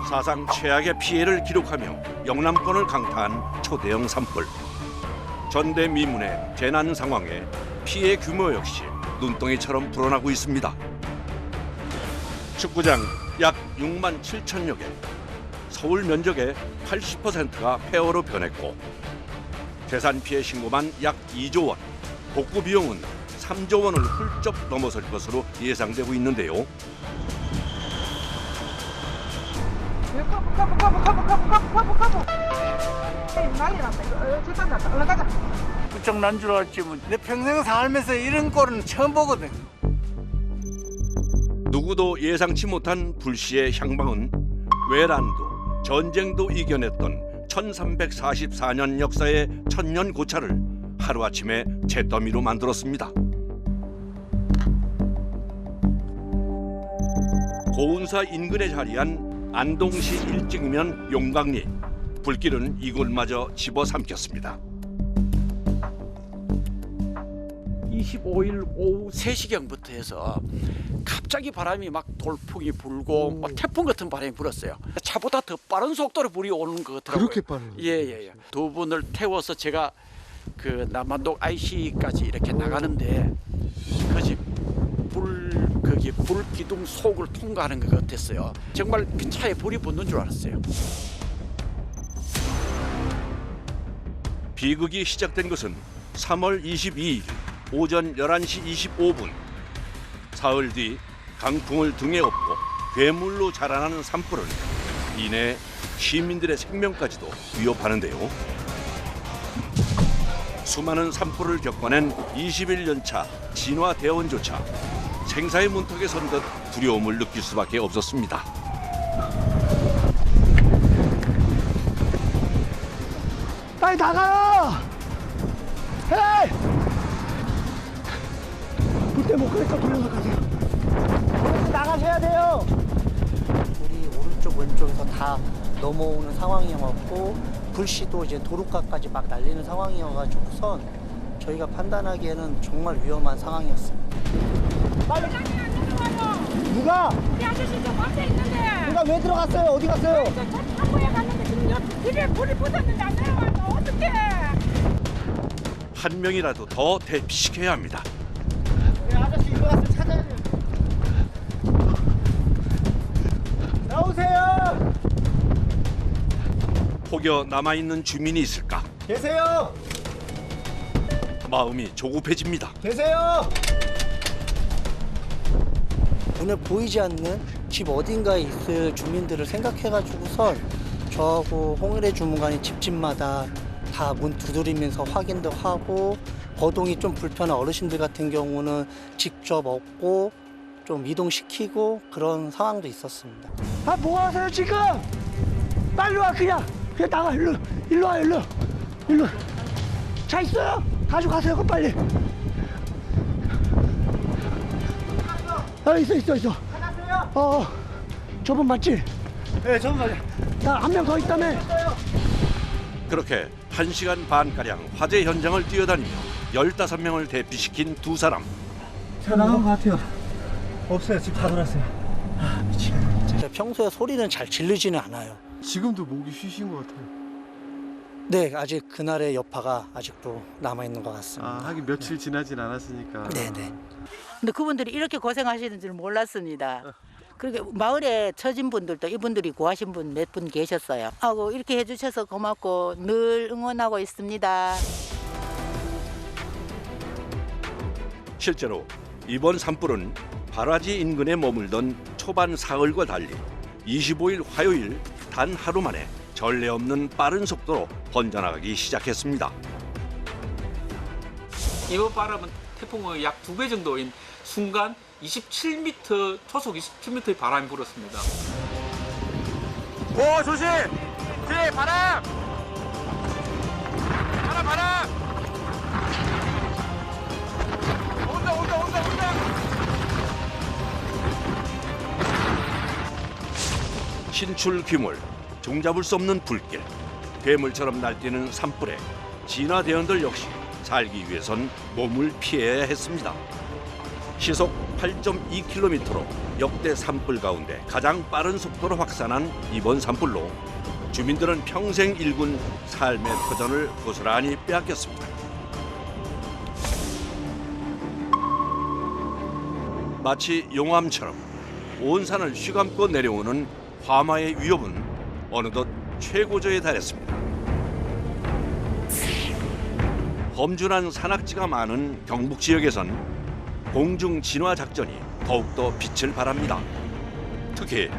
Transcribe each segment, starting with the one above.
사상 최악의 피해를 기록하며 영남권을 강타한 초대형 산불. 전대미문의 재난 상황에 피해 규모 역시 눈덩이처럼 불어나고 있습니다. 축구장 약 6만 7천여 개, 서울 면적의 80%가 폐허로 변했고 재산 피해 신고만 약 2조 원, 복구 비용은 3조 원을 훌쩍 넘어설 것으로 예상되고 있는데요. 난리 났다. 절단 났다. 얼른 가자. 부쩍 난 줄 알지 뭐. 내 평생 살면서 이런 꼴은 처음 보거든. 누구도 예상치 못한 불시의 향방은 외란도, 전쟁도 이겨냈던 1344년 역사의 천년 고찰을 하루아침에 잿더미로 만들었습니다. 고운사 인근에 자리한 안동시 일직면 용강리. 불길은 이곳마저 집어삼켰습니다. 25일 오후 3시경부터 해서 갑자기 바람이 막 돌풍이 불고 막 태풍 같은 바람이 불었어요. 차보다 더 빠른 속도로 불이 오는 것 같더라고요. 그렇게 빠른? 예. 두 분을 태워서 제가 그 남한동 IC까지 이렇게 나가는데 거기 불 기둥 속을 통과하는 것 같았어요. 정말 그 차에 불이 붙는 줄 알았어요. 비극이 시작된 것은 3월 22일 오전 11시 25분. 사흘 뒤 강풍을 등에 업고 괴물로 자라나는 산불은 이내 시민들의 생명까지도 위협하는데요. 수많은 산불을 겪어낸 21년 차 진화 대원조차 생사의 문턱에 선 듯 두려움을 느낄 수밖에 없었습니다. 빨리 나가요! 헤이! 불때 못 가니까 돌려서 가세요. 어르신 나가셔야 돼요. 우리 오른쪽 왼쪽에서 다 넘어오는 상황이었고 불씨도 이제 도로가까지 막 날리는 상황이어가지고선 저희가 판단하기에는 정말 위험한 상황이었습니다. 빨리! 누가? 우리 아저씨 저 밖에 있는데. 누가 왜 들어갔어요? 어디 갔어요? 저 창고에 갔는데 지금 옆 집에 불이 붙었는데 안 내려와서 어떡해. 한 명이라도 더 대피시켜야 합니다. 네, 아저씨 일어나서 찾아야 돼요. 나오세요! 혹여 남아있는 주민이 있을까? 계세요! 마음이 조급해집니다. 계세요! 눈에 보이지 않는 집 어딘가에 있을 주민들을 생각해가지고선 저하고 홍일의 주무관이 집집마다 다 문 두드리면서 확인도 하고 거동이 좀 불편한 어르신들 같은 경우는 직접 업고 좀 이동시키고 그런 상황도 있었습니다. 아, 뭐 하세요, 지금? 빨리 와, 그냥 나가, 일로 와, 일로. 차 있어요? 가져가세요, 그럼 빨리. 있어. 찾았어요? 저분 맞지? 네, 저분 맞아요. 한 명 더 있다며? 그렇게 1시간 반가량 화재 현장을 뛰어다니며 15명을 대피시킨 두 사람. 차 나간 것 같아요. 없어요, 집 다 돌았어요. 제가 평소에 소리는 잘 지르지는 않아요. 지금도 목이 쉬신 것 같아요. 네, 아직 그날의 여파가 아직도 남아있는 것 같습니다. 하긴 며칠 지나진 않았으니까. 네네. 근데 그분들이 이렇게 고생하시는 줄 몰랐습니다. 그렇게 마을에 처진 분들도 이분들이 구하신 분 몇 분 계셨어요. 하고 이렇게 해주셔서 고맙고 늘 응원하고 있습니다. 실제로 이번 산불은 발화지 인근에 머물던 초반 사흘과 달리 25일 화요일 단 하루 만에 전례 없는 빠른 속도로 번져나가기 시작했습니다. 이번 바람은 태풍의 약 2배 정도인 순간 27m, 초속 27m의 바람이 불었습니다. 오 조심! 뒤에 바람! 바람! 온다! 신출 귀몰, 종잡을 수 없는 불길, 괴물처럼 날뛰는 산불에 진화대원들 역시 살기 위해선 몸을 피해야 했습니다. 시속 8.2km로 역대 산불 가운데 가장 빠른 속도로 확산한 이번 산불로 주민들은 평생 일군 삶의 터전을 고스란히 빼앗겼습니다. 마치 용암처럼 온 산을 휘감고 내려오는 화마의 위협은 어느덧 최고조에 달했습니다. 험준한 산악지가 많은 경북 지역에선 공중 진화 작전이 더욱더 빛을 발합니다. 특히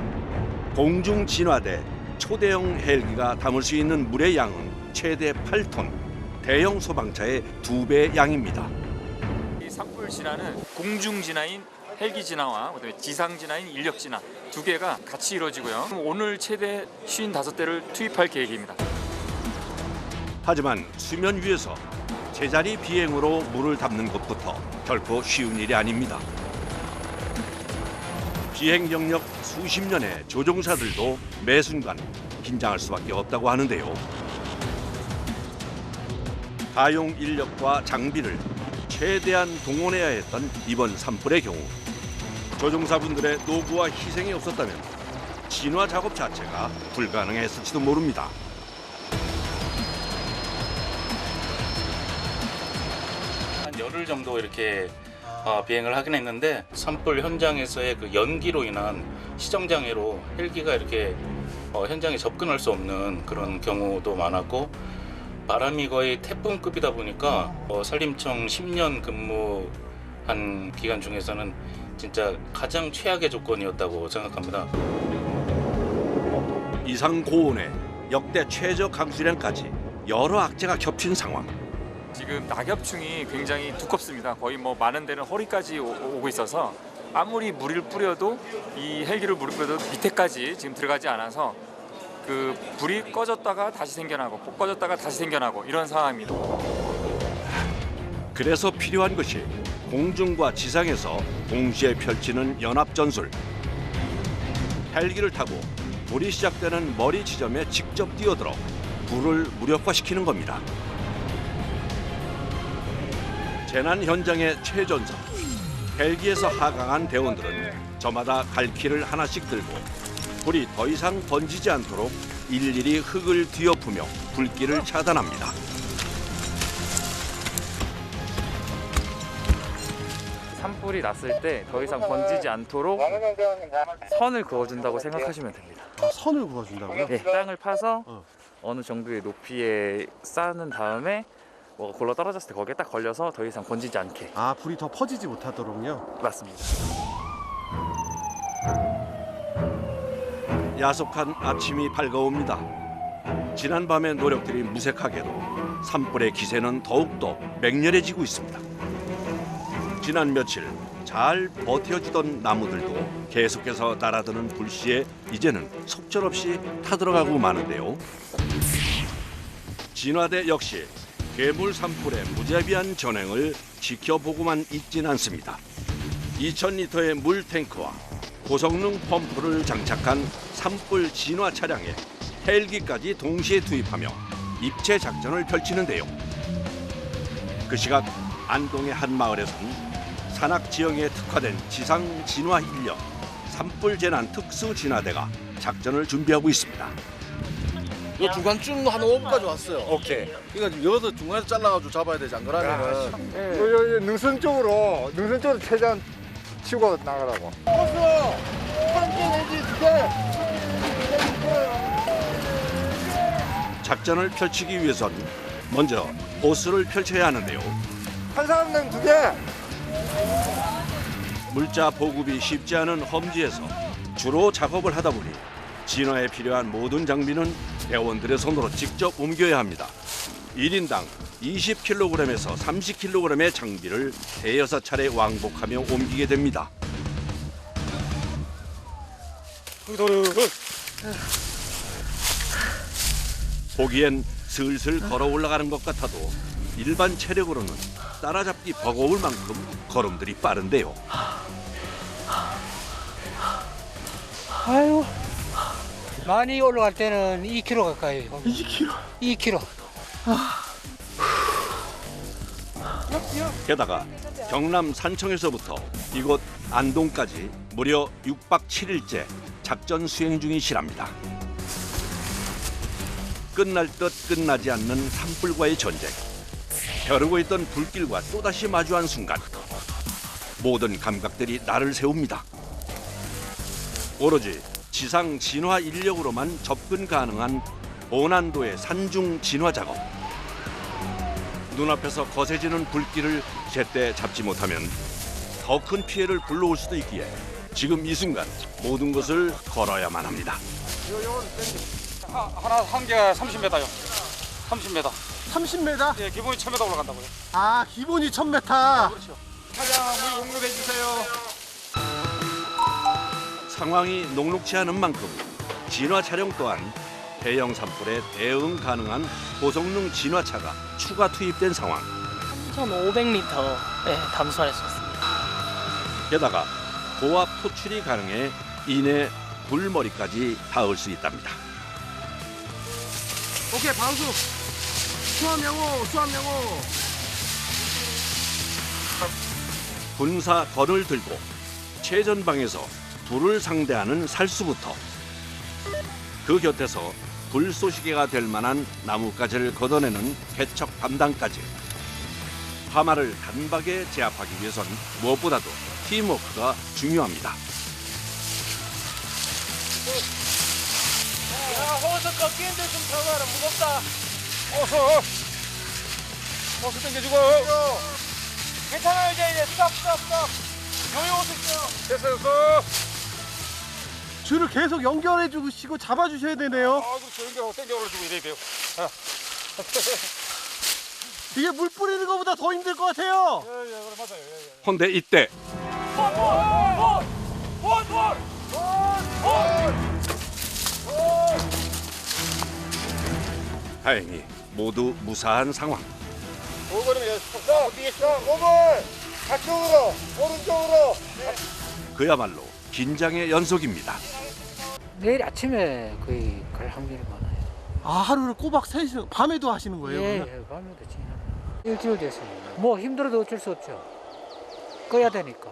공중 진화대 초대형 헬기가 담을 수 있는 물의 양은 최대 8톤, 대형 소방차의 2배 양입니다. 이 산불 진화는 공중 진화인 헬기 진화와 그다음에 지상 진화인 인력 진화 두 개가 같이 이루어지고요. 오늘 최대 55대를 투입할 계획입니다. 하지만 수면 위에서 제자리 비행으로 물을 담는 것부터 결코 쉬운 일이 아닙니다. 비행 경력 수십 년의 조종사들도 매 순간 긴장할 수밖에 없다고 하는데요. 가용 인력과 장비를 최대한 동원해야 했던 이번 산불의 경우 조종사분들의 노고와 희생이 없었다면 진화 작업 자체가 불가능했을지도 모릅니다. 한 열흘 정도 이렇게 비행을 하긴 했는데 산불 현장에서의 그 연기로 인한 시정장애로 헬기가 이렇게 현장에 접근할 수 없는 그런 경우도 많았고 바람이 거의 태풍급이다 보니까 산림청 10년 근무한 기간 중에서는 진짜 가장 최악의 조건이었다고 생각합니다. 이상 고온에 역대 최저 강수량까지 여러 악재가 겹친 상황. 지금 낙엽층이 굉장히 두껍습니다. 거의 뭐 많은 데는 허리까지 오고 있어서 아무리 물을 뿌려도 이 헬기를 물을 뿌려도 밑에까지 지금 들어가지 않아서 그 불이 꺼졌다가 다시 생겨나고 꼭 꺼졌다가 다시 생겨나고 이런 상황입니다. 그래서 필요한 것이 공중과 지상에서 동시에 펼치는 연합전술. 헬기를 타고 불이 시작되는 머리 지점에 직접 뛰어들어 불을 무력화시키는 겁니다. 재난 현장의 최전선. 헬기에서 하강한 대원들은 저마다 갈퀴를 하나씩 들고 불이 더 이상 번지지 않도록 일일이 흙을 뒤엎으며 불길을 차단합니다. 산불이 났을 때 더 이상 번지지 않도록 선을 그어준다고 생각하시면 됩니다. 선을 그어준다고요? 네, 땅을 파서 어느 정도의 높이에 쌓는 다음에 뭐가 골로 떨어졌을 때 거기에 딱 걸려서 더 이상 번지지 않게. 아, 불이 더 퍼지지 못하도록요? 맞습니다. 야속한 아침이 밝아옵니다. 지난밤의 노력들이 무색하게도 산불의 기세는 더욱더 맹렬해지고 있습니다. 지난 며칠 잘 버텨주던 나무들도 계속해서 날아드는 불씨에 이제는 속절없이 타들어가고 마는데요. 진화대 역시 괴물 산불의 무자비한 전횡을 지켜보고만 있진 않습니다. 2000리터의 물 탱크와 고성능 펌프를 장착한 산불 진화 차량에 헬기까지 동시에 투입하며 입체 작전을 펼치는데요. 그 시각 안동의 한 마을에선 산악 지형에 특화된 지상 진화 인력 산불 재난 특수 진화대가 작전을 준비하고 있습니다. 요 중간쯤 한 5분까지 왔어요. 오케이. 그러니까 여기서 중간에서 잘라가지고 잡아야 되지 안 그러면은. 능선 쪽으로 최대한 치고 나가라고. 작전을 펼치기 위해선 먼저 호스를 펼쳐야 하는데요. 한 사람당 2개. 물자 보급이 쉽지 않은 험지에서 주로 작업을 하다 보니 진화에 필요한 모든 장비는 대원들의 손으로 직접 옮겨야 합니다. 1인당 20kg에서 30kg의 장비를 대여섯 차례 왕복하며 옮기게 됩니다. 보기엔 슬슬 걸어 올라가는 것 같아도 일반 체력으로는 따라잡기 버거울 만큼 걸음들이 빠른데요. 아유, 많이 올라갈 때는 2km 가까이. 2km? 게다가 경남 산청에서부터 이곳 안동까지 무려 6박 7일째 작전 수행 중이시랍니다. 끝날 듯 끝나지 않는 산불과의 전쟁. 벼르고 있던 불길과 또다시 마주한 순간 모든 감각들이 날을 세웁니다. 오로지 지상 진화 인력으로만 접근 가능한 고난도의 산중 진화 작업. 눈앞에서 거세지는 불길을 제때 잡지 못하면 더 큰 피해를 불러올 수도 있기에 지금 이 순간 모든 것을 걸어야만 합니다. 하나 한 개가 30m요. 30m. 30m? 예, 기본이 1000m 올라간다고요. 아, 기본이 1000m. 그렇죠. 차량 물 공급해 주세요. 상황이 녹록지 않은 만큼 진화 차량 또한 대형 산불에 대응 가능한 고성능 진화차가 추가 투입된 상황. 3,500리터 담수할 수 있습니다. 게다가 고압 포출이 가능해 이내 불머리까지 닿을 수 있답니다. 오케이, 방수. 수암영호, 수암영호. 군사 건을 들고 최전방에서 불을 상대하는 살수부터 그 곁에서 불쏘시개가 될 만한 나뭇가지를 걷어내는 개척 담당까지 화마를 단박에 제압하기 위해선 무엇보다도 팀워크가 중요합니다. 야, 호수 꺾이는데 좀 더 가라. 무겁다. 호수 당겨주고. 괜찮아요. 이제 스톱. 여기 호수 있어요. 됐어. 줄을 계속 연결해 주시고 잡아 주셔야 되네요. 그렇죠. 연결하고 당겨 올려주고 이래 돼요. 이게 물 뿌리는 것보다 더 힘들 것 같아요. 그래 맞아요. 헌데 이때 다행히 모두 무사한 상황. 오거리면 어디 있어? 오물 좌측으로 오른쪽으로. 그야말로 긴장의 연속입니다. 내일 아침에 거의 갈 확률이 많아요. 아, 하루를 꼬박 3시간 밤에도 하시는 거예요? 예, 그러면? 밤에도 지금 일주일 됐어요. 뭐 힘들어도 어쩔 수 없죠. 꺼야 되니까.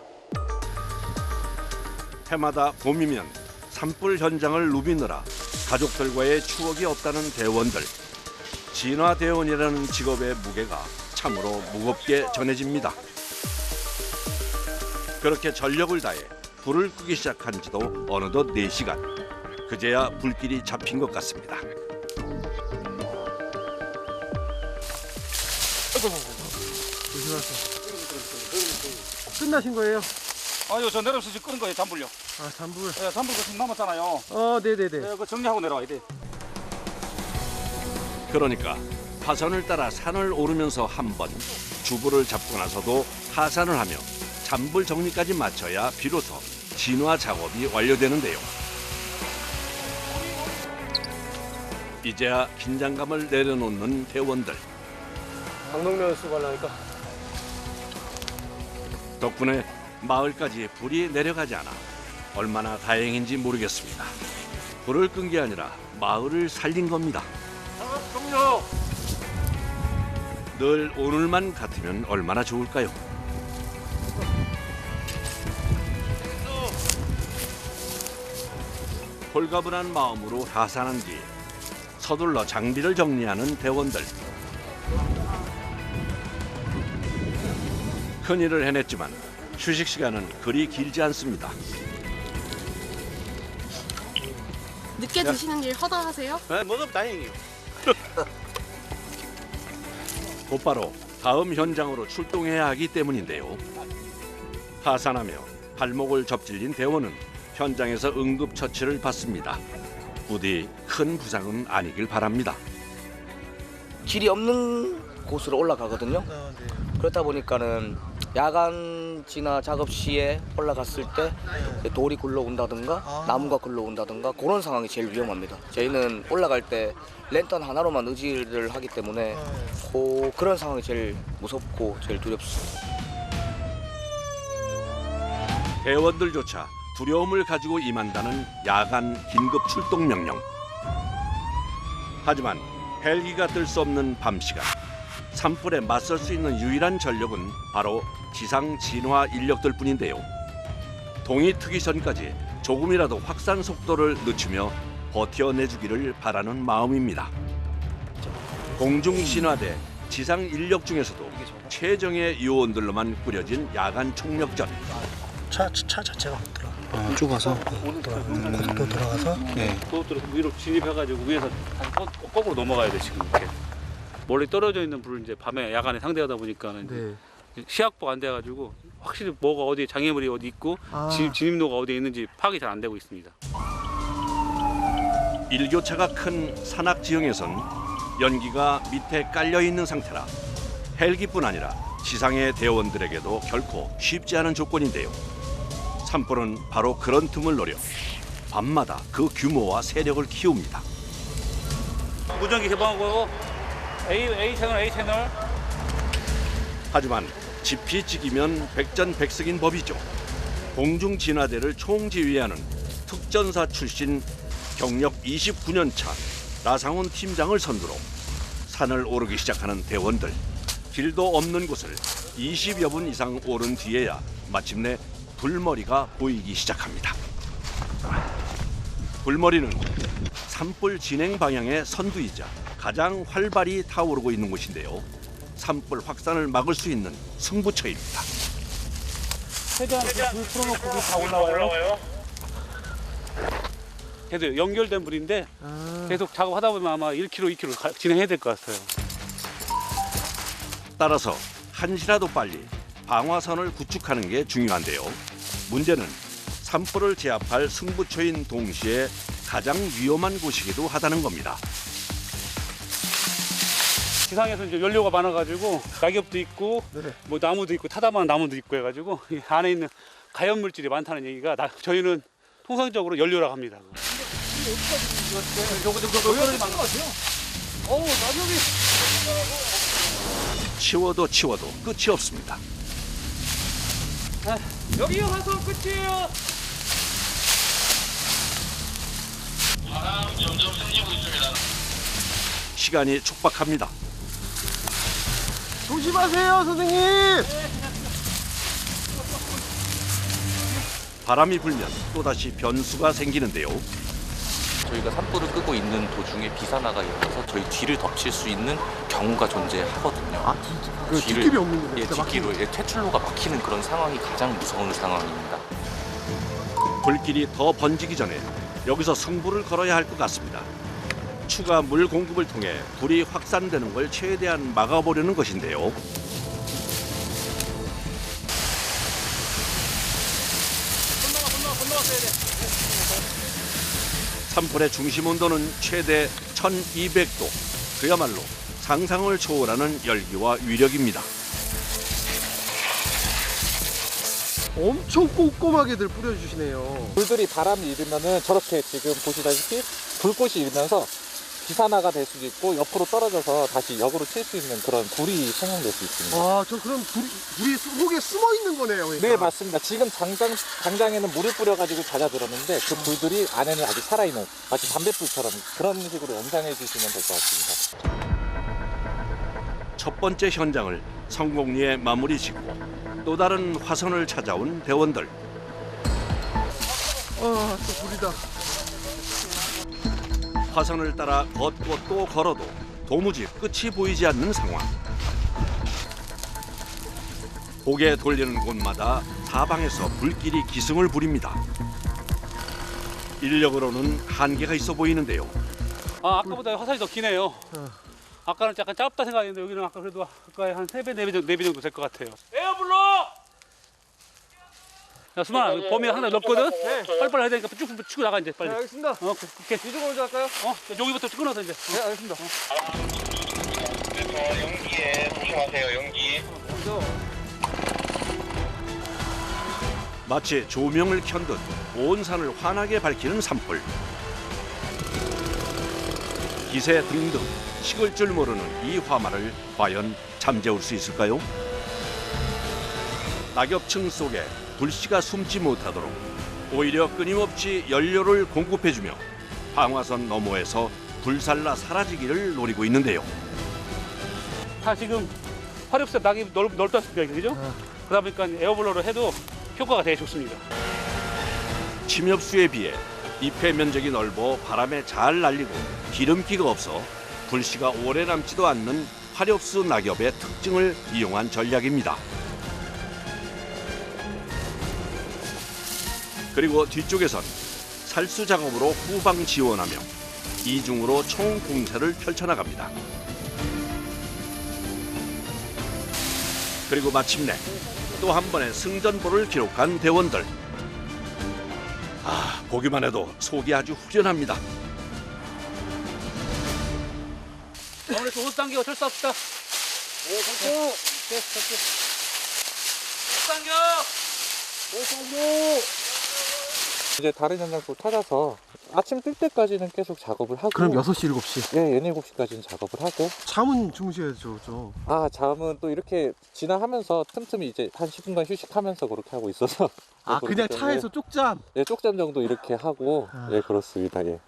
해마다 봄이면 산불 현장을 누비느라 가족들과의 추억이 없다는 대원들. 진화대원이라는 직업의 무게가 참으로 무겁게 전해집니다. 그렇게 전력을 다해 불을 끄기 시작한 지도 어느덧 4시간. 그제야 불길이 잡힌 것 같습니다. 조심하세요. 끝나신 거예요? 아유, 저 내려서 지금 끄는 거예요, 잔불요. 아, 잔불. 네, 잔불 지금 남았잖아요. 네네네. 네, 그거 정리하고 내려와야 돼. 그러니까 화선을 따라 산을 오르면서 한 번 주부를 잡고 나서도 하산을 하며 잔불 정리까지 마쳐야 비로소 진화 작업이 완료되는데요. 이제야 긴장감을 내려놓는 대원들. 강동면 수발라니까. 덕분에 마을까지 불이 내려가지 않아 얼마나 다행인지 모르겠습니다. 불을 끈 게 아니라 마을을 살린 겁니다. 종료. 늘 오늘만 같으면 얼마나 좋을까요? 홀가분한 마음으로 하산한 뒤 서둘러 장비를 정리하는 대원들. 큰일을 해냈지만 휴식 시간은 그리 길지 않습니다. 늦게 드시는 일 허다하세요? 네, 먹으면 다행이에요. 곧바로 다음 현장으로 출동해야 하기 때문인데요. 하산하며 발목을 접질린 대원은 현장에서 응급처치를 받습니다. 부디 큰 부상은 아니길 바랍니다. 길이 없는 곳으로 올라가거든요. 그렇다 보니까는 야간 진화 작업 시에 올라갔을 때 돌이 굴러온다든가 나무가 굴러온다든가 그런 상황이 제일 위험합니다. 저희는 올라갈 때 랜턴 하나로만 의지를 하기 때문에 그런 상황이 제일 무섭고 제일 두렵습니다. 대원들조차 두려움을 가지고 임한다는 야간 긴급 출동 명령. 하지만 헬기가 뜰 수 없는 밤 시간, 산불에 맞설 수 있는 유일한 전력은 바로 지상 진화 인력들 뿐인데요. 동이 트기 전까지 조금이라도 확산 속도를 늦추며 버텨내주기를 바라는 마음입니다. 공중신화대 지상 인력 중에서도 최정예 요원들로만 꾸려진 야간 총력전. 차 자체가 쭉 와서 고속도로 들어가서 고속도로 위로 진입해가지고 위에서 거꾸로 넘어가야 돼 지금 이렇게. 멀리 떨어져 있는 불을 이제 밤에 야간에 상대하다 보니까는 시약보가 안 돼가지고 확실히 뭐가 어디 장애물이 어디 있고 진입로가 어디에 있는지 파악이 잘 안 되고 있습니다. 일교차가 큰 산악 지형에선 연기가 밑에 깔려 있는 상태라 헬기뿐 아니라 지상의 대원들에게도 결코 쉽지 않은 조건인데요. 산불은 바로 그런 틈을 노려 밤마다 그 규모와 세력을 키웁니다. 무전기 개방하고 A 채널. 하지만 지피 찍이면 백전백승인 법이죠. 공중진화대를 총지휘하는 특전사 출신 경력 29년 차 나상훈 팀장을 선두로 산을 오르기 시작하는 대원들. 길도 없는 곳을 20여 분 이상 오른 뒤에야 마침내 불머리가 보이기 시작합니다. 불머리는 산불 진행 방향의 선두이자 가장 활발히 타오르고 있는 곳인데요. 산불 확산을 막을 수 있는 승부처입니다. 최대한 불 풀어놓고 불 다 올라와요. 계속 연결된 불인데 계속 작업하다 보면 아마 1km, 2km 진행해야 될 것 같아요. 따라서 한시라도 빨리 방화선을 구축하는 게 중요한데요. 문제는 산불을 제압할 승부처인 동시에 가장 위험한 곳이기도 하다는 겁니다. 지상에서 이제 연료가 많아가지고 낙엽도 있고 뭐 나무도 있고 타다만 나무도 있고 해가지고 이 안에 있는 가연 물질이 많다는 얘기가 저희는 통상적으로 연료라고 합니다. 치워도 끝이 없습니다. 여기 화성 끝이에요. 바람 점점 생기고 있습니다. 시간이 촉박합니다. 조심하세요, 선생님. 바람이 불면 또다시 변수가 생기는데요. 저희가 산불을 끄고 있는 도중에 비산화가 일어나서 저희 뒤를 덮칠 수 있는 경우가 존재하거든요. 뒷길이 없는 거예요? 예, 뒷길로 퇴출로가 막히는 그런 상황이 가장 무서운 상황입니다. 불길이 더 번지기 전에 여기서 승부를 걸어야 할 것 같습니다. 추가 물 공급을 통해 불이 확산되는 걸 최대한 막아보려는 것인데요. 산불의 중심 온도는 최대 1200도. 그야말로 상상을 초월하는 열기와 위력입니다. 엄청 꼼꼼하게들 뿌려주시네요. 불들이 바람이 일으면은 저렇게 지금 보시다시피 불꽃이 일면서 비산화가 될 수도 있고 옆으로 떨어져서 다시 역으로 칠 수 있는 그런 불이 생성될 수 있습니다. 아, 저 그럼 불이 속에 숨어 있는 거네요. 그러니까. 네, 맞습니다. 지금 당장에는 물을 뿌려가지고 잦아들었는데 그 불들이 안에는 아직 살아있는 마치 담뱃불처럼 그런 식으로 연상해 주시면 될 것 같습니다. 첫 번째 현장을 성공리에 마무리 짓고 또 다른 화선을 찾아온 대원들. 또 불이다. 화선을 따라 걷고 또 걸어도 도무지 끝이 보이지 않는 상황. 고개 돌리는 곳마다 사방에서 불길이 기승을 부립니다. 인력으로는 한계가 있어 보이는데요. 아까보다 화살이 더 기네요. 아까는 약간 짧다 생각했는데 여기는 아까 그래도 아까 한 3배, 4배 정도 될 것 같아요. 에어 불러. 야, 수만아, 범위 하나 넓거든? 빨리빨리 해야 되니까 쭉 치고 나가, 이제 빨리. 네, 알겠습니다. 오케이. 이쪽으로 먼저 할까요? 여기부터 끊어서 이제. 네, 알겠습니다. 연기에 조심하세요, 연기. 마치 조명을 켠 듯 온 산을 환하게 밝히는 산불. 기세 등등 식을 줄 모르는 이 화마를 과연 잠재울 수 있을까요? 낙엽층 속에 불씨가 숨지 못하도록 오히려 끊임없이 연료를 공급해주며 방화선 너머에서 불살라 사라지기를 노리고 있는데요. 다 지금 화력세 낙이 넓다 싶습니다, 그죠? 그러다 보니까 에어블러로 해도 효과가 되게 좋습니다. 침엽수에 비해 잎의 면적이 넓어 바람에 잘 날리고 기름기가 없어 불씨가 오래 남지도 않는 화력수 낙엽의 특징을 이용한 전략입니다. 그리고 뒤쪽에선 살수 작업으로 후방 지원하며 이중으로 총 공세를 펼쳐나갑니다. 그리고 마침내 또 한 번의 승전보를 기록한 대원들. 보기만 해도 속이 아주 후련합니다. 아무래도 옷 당기고 철수합시다. 이제 다른 현장 또 찾아서 아침 뜰 때까지는 계속 작업을 하고. 그럼 6시, 7시? 네, 7시까지는 작업을 하고. 잠은 주무셔야죠, 좀. 잠은 또 이렇게 지나하면서 틈틈이 이제 한 10분간 휴식하면서 그렇게 하고 있어서. 그냥 차에서 쪽잠? 네, 쪽잠 정도 이렇게 하고. 네, 그렇습니다. 예.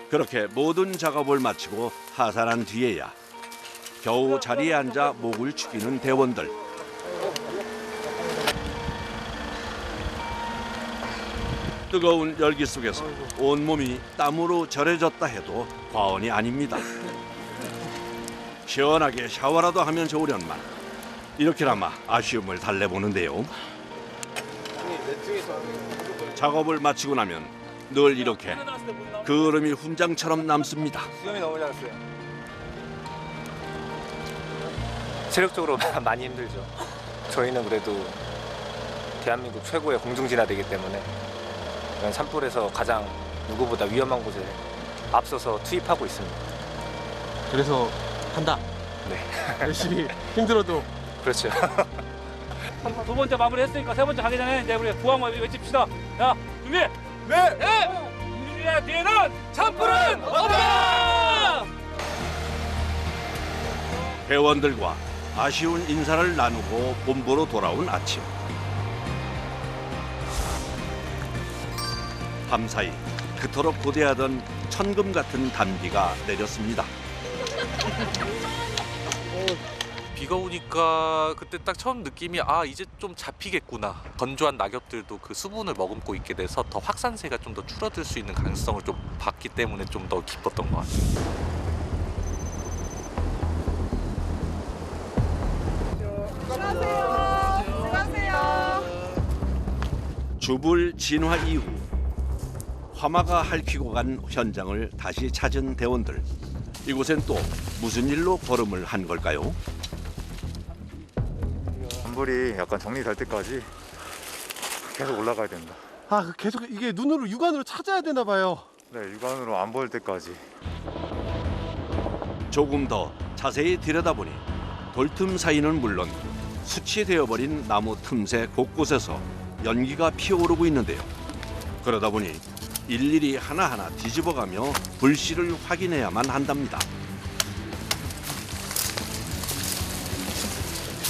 그렇게 모든 작업을 마치고 하산한 뒤에야 겨우 자리에 앉아 목을 축이는 대원들. 뜨거운 열기 속에서 온몸이 땀으로 절여졌다 해도 과언이 아닙니다. 시원하게 샤워라도 하면 좋으련만 이렇게나마 아쉬움을 달래보는데요. 작업을 마치고 나면 늘 이렇게 그을음이 훈장처럼 남습니다. 수염이 너무 작았어요. 체력적으로 많이 힘들죠. 저희는 그래도 대한민국 최고의 공중진화대이기 때문에 산불에서 가장 누구보다 위험한 곳에 앞서서 투입하고 있습니다. 그래서 한다? 네. 열심히 힘들어도. 그렇죠. 두 번째 마무리했으니까 세 번째 가기 전에 이제 우리 구항 외칩시다. 자, 준비. 네. 공중진화 뒤에는 산불은 없다. 회원들과 아쉬운 인사를 나누고 본부로 돌아온 아침. 밤사이 그토록 고대하던 천금 같은 단비가 내렸습니다. 비가 오니까 그때 딱 처음 느낌이 이제 좀 잡히겠구나. 건조한 낙엽들도 그 수분을 머금고 있게 돼서 더 확산세가 좀 더 줄어들 수 있는 가능성을 좀 봤기 때문에 좀 더 기뻤던 것 같아요. 주불 진화 이후 화마가 핥히고 간 현장을 다시 찾은 대원들. 이곳엔 또 무슨 일로 걸음을 한 걸까요? 산불이 약간 정리될 때까지 계속 올라가야 된다. 계속 이게 눈으로 육안으로 찾아야 되나 봐요. 네, 육안으로 안 보일 때까지. 조금 더 자세히 들여다보니 돌틈 사이는 물론 수치되어 버린 나무 틈새 곳곳에서 연기가 피어오르고 있는데요. 그러다 보니 일일이 하나하나 뒤집어가며 불씨를 확인해야만 한답니다.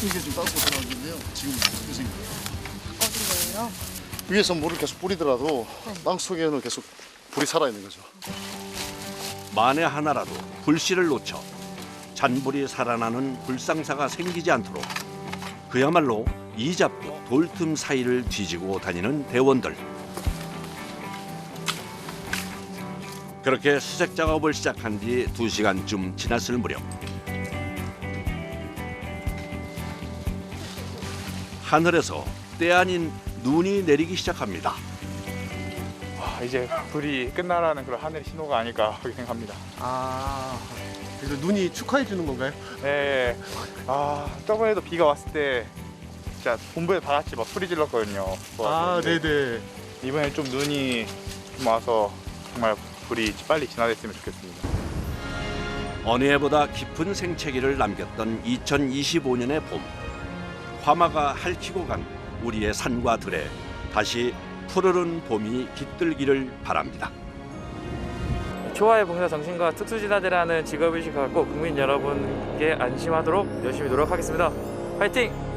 이게 좀 닦고 들어가는데요. 지금 무슨 어떤 거예요? 위에서 물을 계속 뿌리더라도 땅 속에는 계속 불이 살아있는 거죠. 만에 하나라도 불씨를 놓쳐 잔불이 살아나는 불상사가 생기지 않도록 그야말로 이 잡고 돌틈 사이를 뒤지고 다니는 대원들. 그렇게 수색 작업을 시작한 지 2시간쯤 지났을 무렵 하늘에서 때 아닌 눈이 내리기 시작합니다. 이제 불이 끝나라는 그런 하늘의 신호가 아닐까 그렇게 생각합니다. 그래서 눈이 축하해 주는 건가요? 네. 저번에도 비가 왔을 때 진짜 본부에 다 같이 막 소리 질렀거든요. 네네. 이번에 좀 눈이 좀 와서 정말 불이 빨리 진화됐으면 좋겠습니다. 어느 해보다 깊은 생채기를 남겼던 2025년의 봄. 화마가 핥히고 간 우리의 산과 들에 다시 푸르른 봄이 깃들기를 바랍니다. 초하의 봉사 정신과 특수진화대라는 직업의식 갖고 국민 여러분께 안심하도록 열심히 노력하겠습니다. 화이팅!